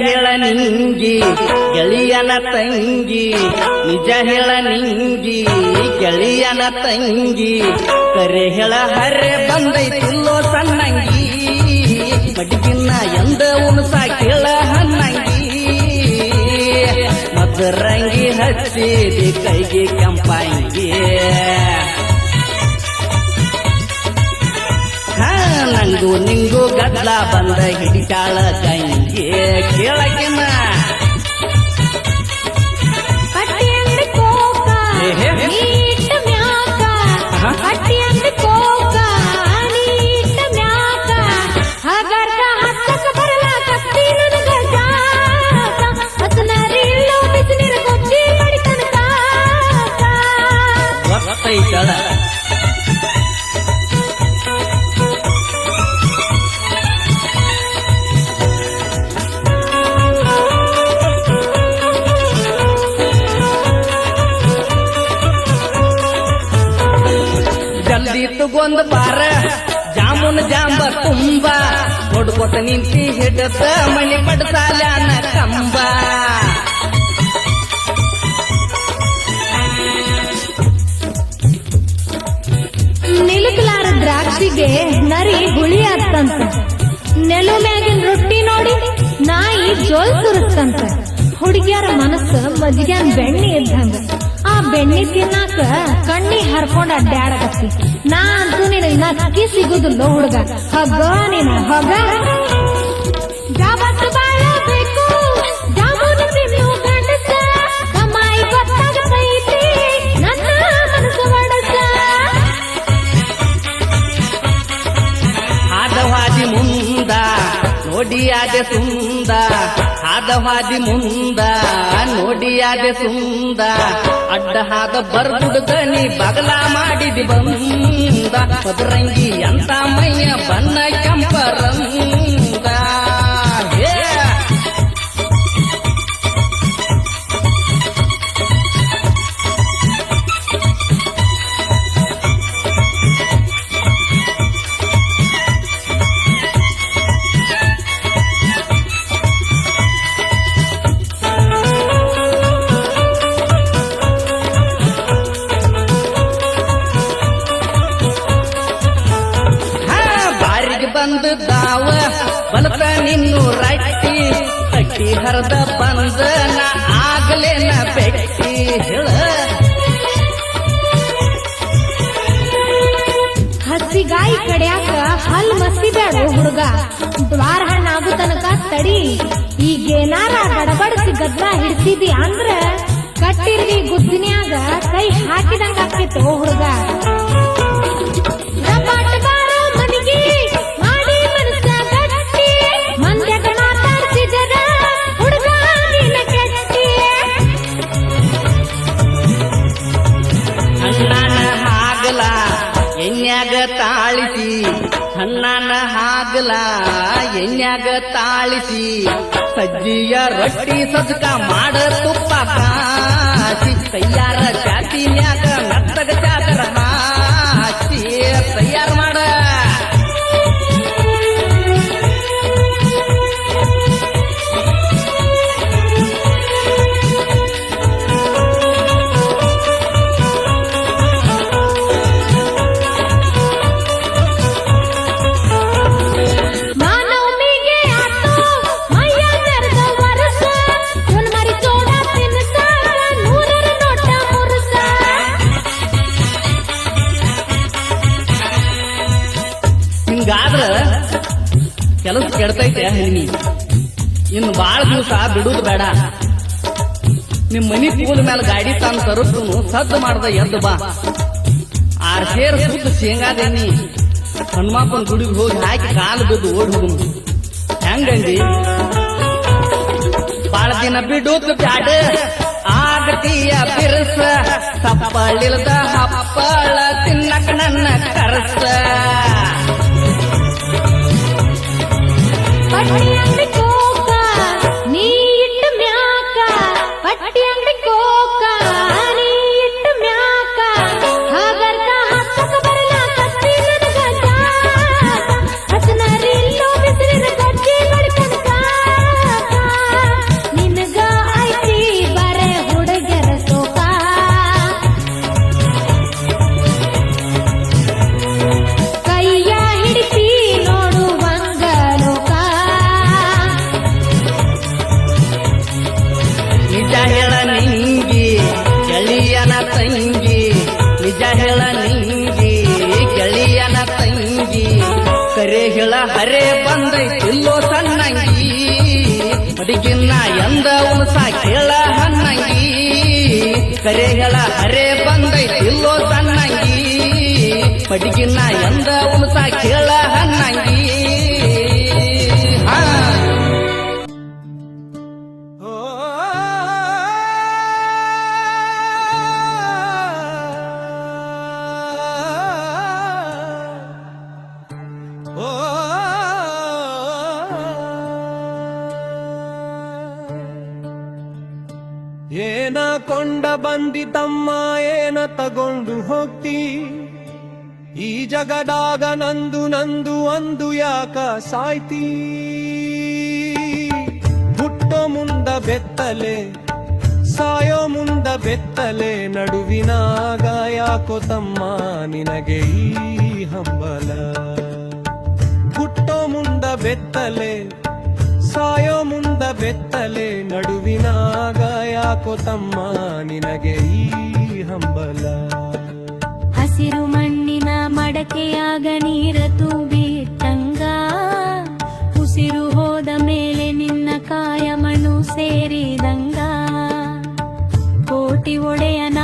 ಹೇಳ ನಿಂಗಿ ಗೆಳೆಯನ ತಂಗಿ ನಿಜ ಹೇಳ ನಿಂಗಿ ಗೆಳೆಯನ ತಂಗಿ ಕರೆ ಹೇಳ ಹರೆ ಬಂದೈತಿಲ್ಲೋ ಸಣ್ಣಂಗಿ ಮಡಿಗಿನ್ನ ಎಂದ ಉಣಸ ಕೇಳ ಹನ್ನಂಗಿ ಮದರಂಗಿ ಹಚ್ಚಿದಿ ಕೈಗೆ ಕೆಂಪಂಗಿ ನಂಗು ನಿಂಗು ಗದ್ಲ ಬಂದ ಹಿಡಿತಾಳ ಗಂಗೆ ಕೇಳಕಿನ ಗೊತ್ತೈತಳ ಜಲ್ದಿ ತಗೊಂಡ್ ಬಾರ ಜಾಮೂನ್ ಜಾಂಬ ತುಂಬ ನೋಡ್ಕೊತ ನಿಂತಿ ಹಿಡದ ಮಣಿ ಪಡ್ಸಾಲ್ಯಾನ ಕಂಬ ನಿಲುಕಲಾರ ದ್ರಾಕ್ಷಿಗೆ ನರಿ ಹುಳಿ ಆತ್ತಂತ ನೆಲು ಮ್ಯಾಗಿನ ರೊಟ್ಟಿ ನೋಡಿ ನಾಯಿ ಜೋಲ್ ಸುರುತ್ತಂತ ಹುಡುಗಿಯರ ಮನಸ್ಸು ಮಜ್ಜಿಗ್ಯಾನ್ ಬೆಣ್ಣಿ ಇದ್ದಂಗ ಆ ಬೆಣ್ಣಿ ತಿನ್ನಾಕ ಕಣ್ಣಿ ಹರ್ಕೊಂಡ್ ಅಡ್ಡಾಡಕತ್ತಿ ನಾ ಅಂತೂ ನೀನು ನಕ್ಕಿ ಸಿಗುದಿಲ್ಲ ಹುಡುಗ ಹಗ್ಗ ನೀನು ಹಗ್ಗ ಜಾಬತ್ತು ಬಾಳಬೇಕು ಜಾಮೂನು ತಿನ್ನು ಗಂಡಸ ಕಮಾಯಿ ಗೊತ್ತಾಗತೈತಿ ನನ್ನ ಮನಸ್ಸು ಒಡಸ ಹಾದವಾದಿ ಮುಂದ ನೋಡಿಯಾದೆ ಸುಂದ ಹಾದವಾದಿ ಮುಂದ ನೋಡಿಯಾದೆ ಸುಂದ ಅಡ್ಡ ಹಾದ ಬರ್ದುಡ್ದ ನೀ ಬಗಲ ಮಾಡಿದಿ ಬಂದ ಮದರಂಗಿ ಅಂತ ಮೈಯ ಬಣ್ಣ ಕೆಂಪರಂದ ಬಂದ ದಾವ ಬಲತ ನಿನ್ನು ರಟ್ಟಿ ಅಟ್ಟಿ ಹರದ ಬಂದ ನಾ ಆಗಲೇನ ಬೆಟ್ಟಿ ಹೇಳ ಹಸಿಗಾಯಿ ಕಡ್ಯಾಕ ಹಲ್ ಮಸಿಬೇಡ ಹುಡುಗ ದ್ವಾರ ಹಣ್ಣಾಗು ತನಕ ತಡಿ ಈಗೇನಾರ ಗಡಬಡಿಸಿ ಗದ್ಲ ಹಿಡ್ಸಿದಿ ಅಂದ್ರ ಕಟ್ಟಿರ್ವಿ ಗುದ್ದಿನ್ಯಾಗ ಕೈ ಹಾಕಿದಂಗ ಆಕೈತೋ ಹುಡುಗ ಎನ್ಯಾಗ ತಾಳಿಸಿ ಹಣ್ಣನ ಹಾಗಲ ಎನ್ಯಾಗ ತಾಳಿಸಿ ಸಜ್ಜಿಯ ರೊಟ್ಟಿ ಸಜ್ಕ ಮಾಡ ತುಪ್ಪ ಕಾಸಿ ತಯ್ಯಾರ ಚಾತಿನ್ಯಾಗ ನತ್ತಗ ಚಾದರ ಹಾಸಿ ತಯ್ಯಾರ ಮಾಡ ಹಿಂಗಾದ್ರ ಕೆಲಸ ಕೆಡ್ತೈತೆ ಹೆಣ್ಣಿ ಇನ್ನು ಬಾಳ ದಿವಸ ಬಿಡುದು ಬೇಡ ನಿಮ್ ಮನಿ ಕೂದ ಮೇಲೆ ಗಾಡಿ ತಾನು ತರುತ್ತನು ಸದ್ದು ಮಾಡ್ದ ಎದ್ದು ಬಾ 6 ಸೇರ್ ಸುತ್ತ ಶೇಂಗಾದೆಣ್ಣಿ ಹನುಮಪ್ಪನ ಗುಡಿಗೆ ಹೋಗಿ ಹಾಕಿ ಕಾಲು ಬಿದ್ದು ಓಡಿ ಹೋಗುನು ಹೆಂಗಂದಿ ಬಾಳ ದಿನ ಬಿಡುದು ಬ್ಯಾಡ ಆಗತೀಯ ಬಿರ್ಸ ಸಪ್ಪಳಿಲ್ದ ಹಪ್ಪಳ ತಿನ್ನಕ ನನ್ನ ಕರಸ ಪಟ್ಟಿ ಅಂಗಡಿ ಕೋಕ ನೀ ಇಟ್ಟ ಮ್ಯಾಕ ಪಟ್ಟಿ ಅಂಗಡಿ ಕೋಕ ನೀ ಇಟ್ಟ ಮ್ಯಾಕ ಹಾಗರ್ಕ ಹತ್ತಕ ಬರಲ ಕತ್ತಿ ನನಗ ಜಾಕ ಹಸನರಿಲ್ಲೋ ಬಿಸಿರಿನ ಗಜ್ಜಿ ಬಡ್ಕೊಂಡ ಕರೆ ಹೇಳ ಹರೆ ಬಂದೈತಿಲ್ಲೋ ಸಣ್ಣಂಗಿ ಬಡಿಗಿನ್ನ ಎಂದ ಉಣಸ ಕೇಳ ಹನ್ನಂಗಿ ಕರೆ ಹೇಳ ಹರೆ ಬಂದೈತಿಲ್ಲೋ ಸಣ್ಣಂಗಿ ಬಡಿಗಿನ್ನ ಎಂದ ಉಣಸ ಕೇಳ ಹನ್ನಂಗಿ ಏನ ಕೊಂಡ ಬಂದಿತಮ್ಮ ಏನ ತಗೊಂಡು ಹೋಗ್ತಿ ಈ ಜಗದಾಗ ನಂದು ನಂದು ಅಂದು ಯಾಕ ಸಾಯ್ತಿ ಹುಟ್ಟೋ ಮುಂದ ಬೆತ್ತಲೆ ಸಾಯೋ ಮುಂದ ಬೆತ್ತಲೆ ನಡುವಿನಾಗ ಯಾಕೋ ತಮ್ಮ ನಿನಗೆ ಈ ಹಂಬಲ ಹುಟ್ಟೋ ಮುಂದ ಬೆತ್ತಲೆ ಸಾಯೋ ಮುಂದ ಬೆತ್ತಲೆ ನಡುವಿನಾಗ ಯಾಕೋ ತಮ್ಮ ನಿನಗೆ ಈ ಹಂಬಲ ಹಸಿರು ಮಣ್ಣಿನ ಮಡಕೆಯಾಗ ನೀರ ತುಂಬಿಟ್ಟಂಗ ಉಸಿರು ಹೋದ ಮೇಲೆ ನಿನ್ನ ಕಾಯ ಮಣ್ಣು ಸೇರಿದಂಗ ಕೋಟಿ ಒಡೆಯನ